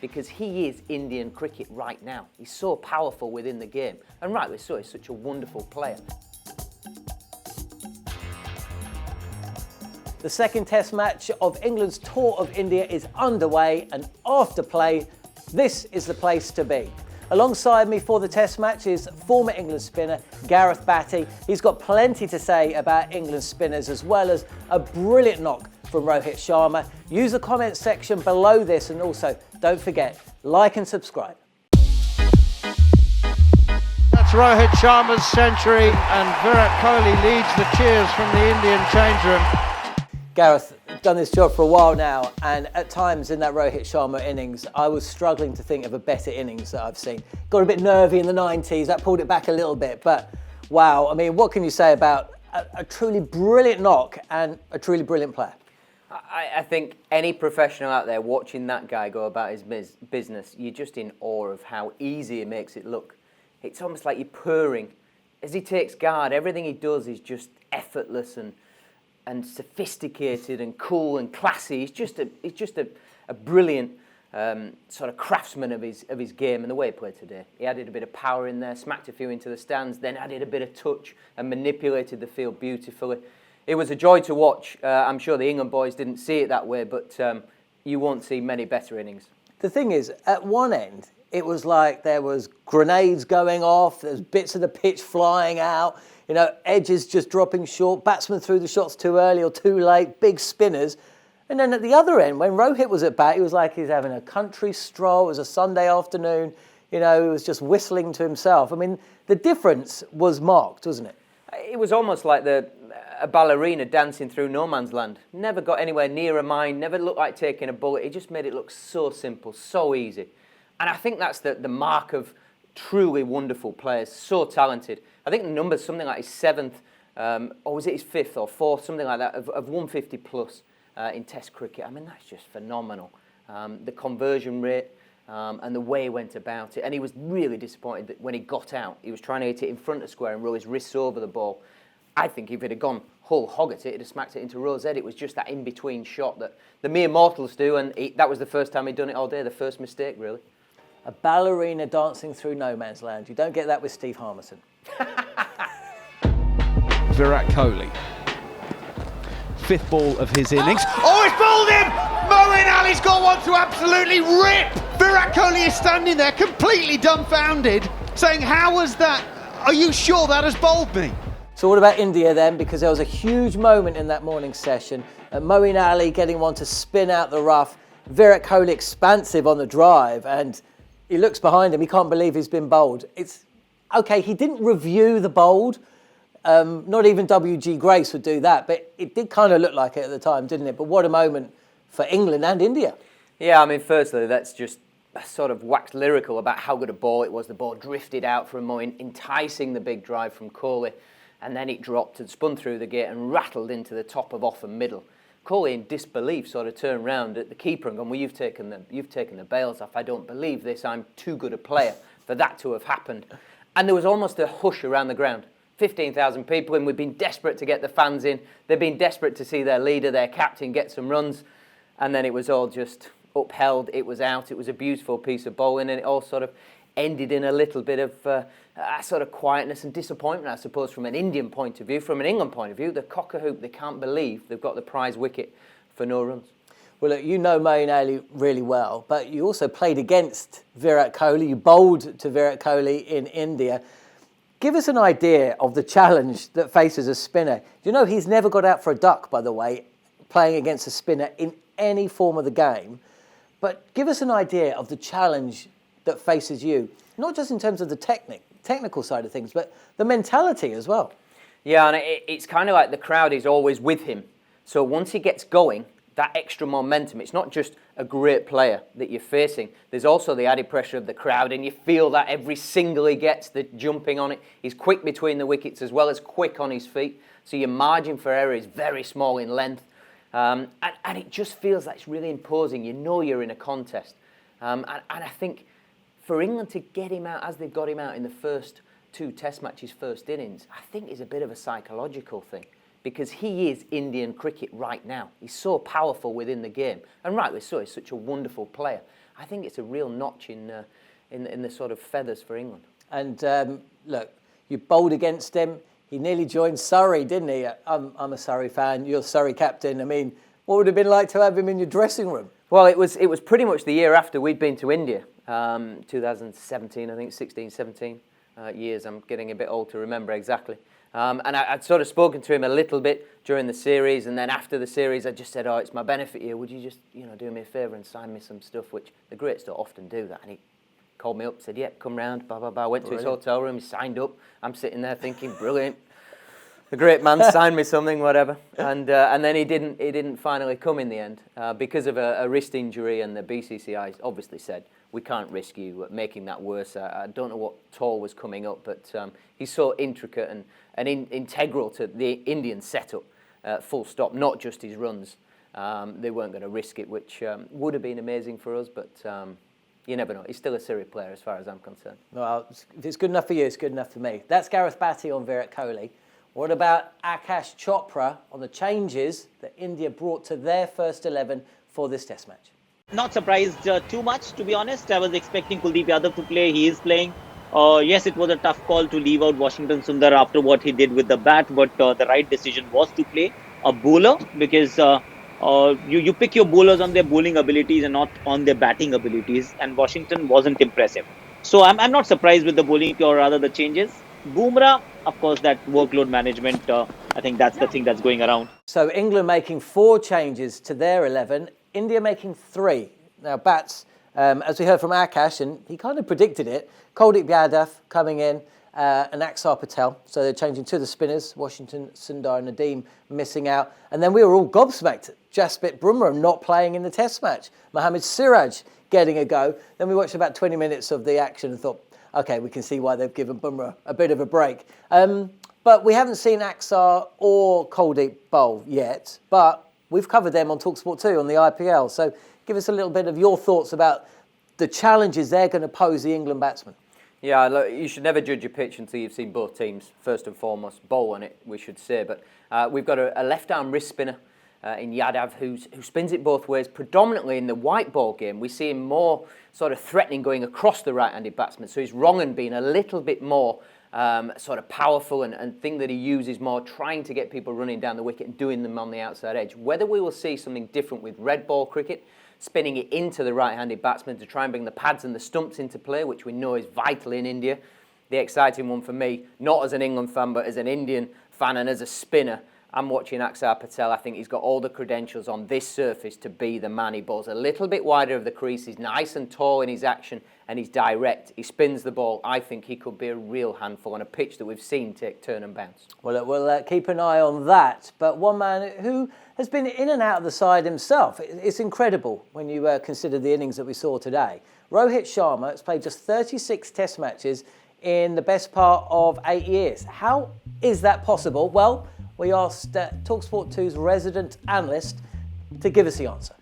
because he is Indian cricket right now. He's so powerful within the game, and rightly so, he's such a wonderful player. The second test match of England's tour of India is underway, and after play, this is the place to be. Alongside me for the test match is former England spinner Gareth Batty. He's got plenty to say about England spinners, as well as a brilliant knock from Rohit Sharma. Use the comments section below this, and also don't forget, like and subscribe. That's Rohit Sharma's century, and Virat Kohli leads the cheers from the Indian change room. Gareth, I've done this job for a while now, and at times in that Rohit Sharma innings, I was struggling to think of a better innings that I've seen. Got a bit nervy in the 90s, that pulled it back a little bit, but wow, I mean, what can you say about a truly brilliant knock and a truly brilliant player? I think any professional out there watching that guy go about his business, you're just in awe of how easy he makes it look. It's almost like you're purring. As he takes guard, everything he does is just effortless and sophisticated and cool and classy. He's just a brilliant sort of craftsman of his game, and the way he played today. He added a bit of power in there, smacked a few into the stands, then added a bit of touch and manipulated the field beautifully. It was a joy to watch. I'm sure the England boys didn't see it that way, but you won't see many better innings. The thing is, at one end, it was like there was grenades going off, there's bits of the pitch flying out, you know, edges just dropping short, batsmen threw the shots too early or too late, big spinners. And then at the other end, when Rohit was at bat, he was like he's having a country stroll. It was a Sunday afternoon, you know, he was just whistling to himself. I mean, the difference was marked, wasn't it? It was almost like a ballerina dancing through no man's land. Never got anywhere near a mine, never looked like taking a bullet. He just made it look so simple, so easy. And I think that's the mark of truly wonderful players, so talented. I think the number's something like his 7th, or was it his 5th or 4th, something like that, of 150 plus in Test cricket. I mean, that's just phenomenal. The conversion rate and the way he went about it. And he was really disappointed that when he got out, he was trying to hit it in front of square and roll his wrists over the ball. I think if he'd have gone whole hog at it, he'd have smacked it into Rose's head. It was just that in-between shot that the mere mortals do, and that was the first time he'd done it all day, the first mistake, really. A ballerina dancing through no man's land. You don't get that with Steve Harmison. Virat Kohli. 5th ball of his innings. Oh, it's bowled him! Moeen Ali's got one to absolutely rip! Virat Kohli is standing there completely dumbfounded, saying, how was that? Are you sure that has bowled me? So what about India then? Because there was a huge moment in that morning session. Moeen Ali getting one to spin out the rough. Virat Kohli expansive on the drive, and he looks behind him. He can't believe he's been bowled. It's okay. He didn't review the bowled. Not even W.G. Grace would do that, but it did kind of look like it at the time, didn't it? But what a moment for England and India. Yeah, I mean, firstly, that's just sort of waxed lyrical about how good a ball it was. The ball drifted out from Moeen, enticing the big drive from Kohli, and then it dropped and spun through the gate and rattled into the top of off and middle. Kohli, in disbelief, sort of turned round at the keeper and gone, well, you've taken the bails off. I don't believe this. I'm too good a player for that to have happened. And there was almost a hush around the ground. 15,000 people, and we've been desperate to get the fans in. They've been desperate to see their leader, their captain, get some runs. And then it was all just upheld. It was out. It was a beautiful piece of bowling, and it all sort of ended in a little bit of sort of quietness and disappointment, I suppose, from an Indian point of view. From an England point of view, the cock-a-hoop, they can't believe they've got the prize wicket for no runs. Well, look, you know Moeen Ali really well, but you also played against Virat Kohli. You bowled to Virat Kohli in India. Give us an idea of the challenge that faces a spinner. You know he's never got out for a duck, by the way, playing against a spinner in any form of the game. But give us an idea of the challenge that faces you, not just in terms of the technical side of things, but the mentality as well. Yeah, and it's kind of like the crowd is always with him. So once he gets going, that extra momentum, it's not just a great player that you're facing. There's also the added pressure of the crowd, and you feel that every single he gets, the jumping on it. He's quick between the wickets as well as quick on his feet. So your margin for error is very small in length. And it just feels like it's really imposing. You know you're in a contest. And I think for England to get him out as they've got him out in the first 2 Test matches, first innings, I think is a bit of a psychological thing. Because he is Indian cricket right now. He's so powerful within the game. And rightly so, he's such a wonderful player. I think it's a real notch in the sort of feathers for England. And look, you bowled against him. He nearly joined Surrey, didn't he? I'm a Surrey fan. You're Surrey captain. I mean, what would it have been like to have him in your dressing room? Well, it was pretty much the year after we'd been to India, 2017, I think, 16, 17 years. I'm getting a bit old to remember exactly. And I'd sort of spoken to him a little bit during the series, and then after the series, I just said, "Oh, it's my benefit here. Would you just, do me a favour and sign me some stuff?" Which the greats don't often do that. And he called me up, said, "Yeah, come round." Blah blah blah. Went to his hotel room. He signed up. I'm sitting there thinking, "Brilliant." The great man signed me something, whatever, and then he didn't finally come in the end because of a wrist injury, and the BCCI obviously said, "We can't risk you making that worse." I don't know what toll was coming up, but he's so intricate and integral to the Indian setup, full stop, not just his runs. They weren't going to risk it, which would have been amazing for us, but you never know. He's still a Surrey player as far as I'm concerned. Well, if it's good enough for you, it's good enough for me. That's Gareth Batty on Virat Kohli. What about Akash Chopra on the changes that India brought to their first 11 for this test match? Not surprised too much, to be honest. I was expecting Kuldeep Yadav to play. He is playing. Yes, it was a tough call to leave out Washington Sundar after what he did with the bat, but the right decision was to play a bowler because you pick your bowlers on their bowling abilities and not on their batting abilities, and Washington wasn't impressive. So I'm not surprised with the bowling, or rather the changes. Bumrah, of course, that workload management, I think that's the thing that's going around. So England making 4 changes to their 11, India making 3. Now, bats, as we heard from Akash, and he kind of predicted it, Kuldeep Yadav coming in, and Axar Patel. So they're changing to the spinners, Washington, Sundar and Nadeem missing out. And then we were all gobsmacked. Jasprit Bumrah not playing in the test match. Mohammad Siraj getting a go. Then we watched about 20 minutes of the action and thought, OK, we can see why they've given Bumrah a bit of a break. But we haven't seen Axar or Kuldeep bowl yet, but we've covered them on talkSPORT 2 on the IPL. So give us a little bit of your thoughts about the challenges they're going to pose the England batsmen. Yeah, look, you should never judge a pitch until you've seen both teams, first and foremost, bowl on it, we should say. But we've got a left-arm wrist spinner in Yadav who spins it both ways. Predominantly in the white ball game, we see him more sort of threatening going across the right-handed batsman. So his wrong hand being a little bit more sort of powerful and thing that he uses more, trying to get people running down the wicket and doing them on the outside edge. Whether we will see something different with red ball cricket, spinning it into the right-handed batsman to try and bring the pads and the stumps into play, which we know is vital in India. The exciting one for me, not as an England fan, but as an Indian fan and as a spinner, I'm watching Axar Patel. I think he's got all the credentials on this surface to be the man. He bowls a little bit wider of the crease. He's nice and tall in his action, and he's direct. He spins the ball. I think he could be a real handful on a pitch that we've seen take turn and bounce. Well, we'll keep an eye on that. But one man who has been in and out of the side himself, it's incredible when you consider the innings that we saw today. Rohit Sharma has played just 36 test matches in the best part of 8 years. How is that possible? Well, we asked talkSPORT 2's resident analyst to give us the answer.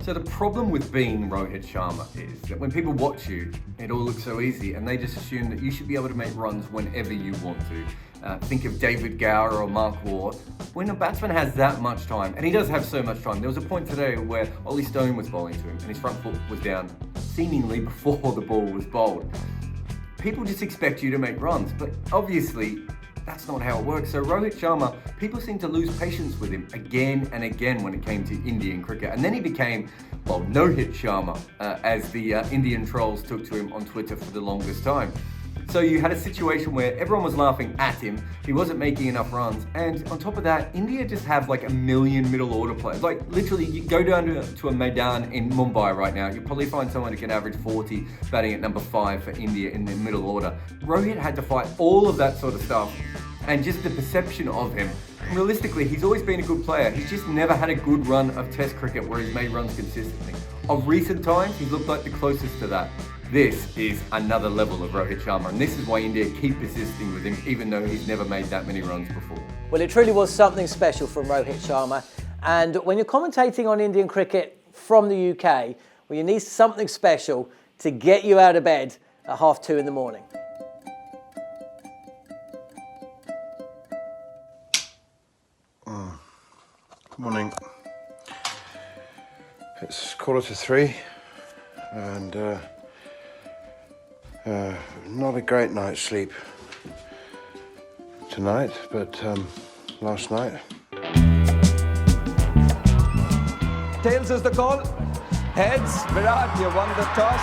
So the problem with being Rohit Sharma is that when people watch you, it all looks so easy and they just assume that you should be able to make runs whenever you want to. Think of David Gower or Mark Waugh. When a batsman has that much time, and he does have so much time, there was a point today where Ollie Stone was bowling to him and his front foot was down seemingly before the ball was bowled. People just expect you to make runs, but obviously that's not how it works. So Rohit Sharma, people seem to lose patience with him again and again when it came to Indian cricket. And then he became, well, no-hit Sharma, as the Indian trolls took to him on Twitter for the longest time. So you had a situation where everyone was laughing at him, he wasn't making enough runs, and on top of that, India just have like a million middle order players. Like literally, you go down to a Maidan in Mumbai right now, you'll probably find someone who can average 40 batting at number 5 for India in the middle order. Rohit had to fight all of that sort of stuff, and just the perception of him. Realistically, he's always been a good player, he's just never had a good run of Test cricket where he's made runs consistently. Of recent times, he's looked like the closest to that. This is another level of Rohit Sharma, and this is why India keep persisting with him, even though he's never made that many runs before. Well, it truly was something special from Rohit Sharma. And when you're commentating on Indian cricket from the UK, well, you need something special to get you out of bed at 2:30 in the morning. Good morning. It's 2:45. and not a great night's sleep tonight, but last night. Tails is the call. Heads, Virat, you won the toss.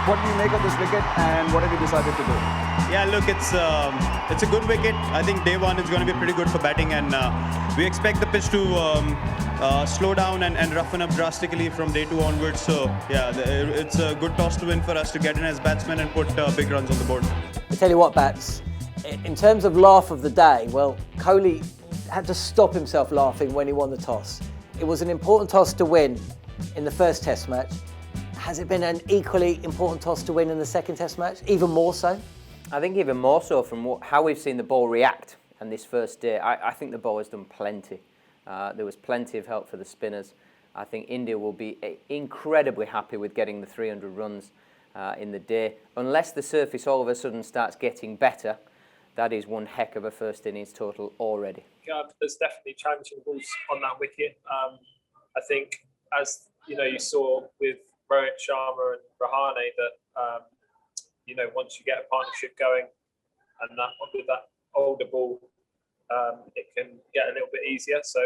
What do you make of this wicket, and what have you decided to do? Yeah, look, it's a good wicket. I think day one is going to be pretty good for batting, and we expect the pitch to slow down and roughen up drastically from day two onwards. So yeah, it's a good toss to win for us to get in as batsmen and put big runs on the board. I tell you what, Bats, in terms of laugh of the day, well, Kohli had to stop himself laughing when he won the toss. It was an important toss to win in the first Test match. Has it been an equally important toss to win in the second Test match? Even more so? I think even more so from how we've seen the ball react on this first day. I think the ball has done plenty. There was plenty of help for the spinners. I think India will be incredibly happy with getting the 300 runs in the day. Unless the surface all of a sudden starts getting better, that is one heck of a first innings total already. There's definitely challenging balls on that wicket. I think, as you saw with Rohit Sharma and Rahane, that once you get a partnership going, and that with that older ball, it can get a little bit easier. So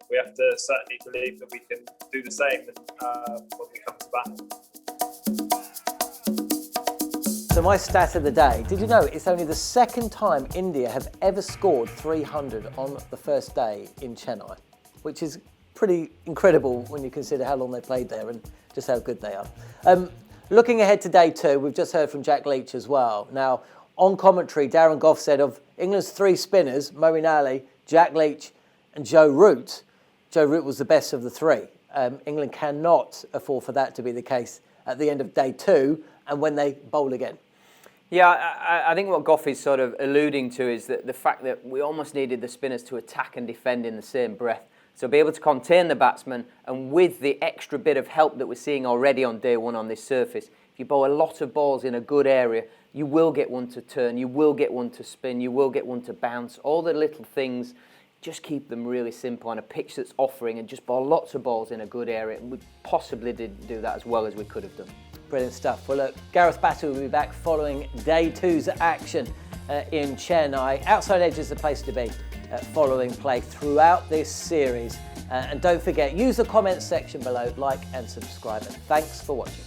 we have to certainly believe that we can do the same when we come to bat. So my stat of the day, did you know it's only the second time India have ever scored 300 on the first day in Chennai, which is pretty incredible when you consider how long they played there and just how good they are. Looking ahead to day two, we've just heard from Jack Leach as well. Now, on commentary, Darren Gough said of England's three spinners, Moeen Ali, Jack Leach and Joe Root was the best of the three. England cannot afford for that to be the case at the end of day two and when they bowl again. Yeah, I think what Gough is sort of alluding to is that the fact that we almost needed the spinners to attack and defend in the same breath. So be able to contain the batsman, and with the extra bit of help that we're seeing already on day one on this surface, if you bowl a lot of balls in a good area, you will get one to turn, you will get one to spin, you will get one to bounce. All the little things, just keep them really simple on a pitch that's offering, and just bowl lots of balls in a good area. And we possibly didn't do that as well as we could have done. Brilliant stuff. Well, look, Gareth Battle will be back following day two's action in Chennai. Outside Edge is the place to be following play throughout this series. And don't forget, use the comments section below, like and subscribe. And thanks for watching.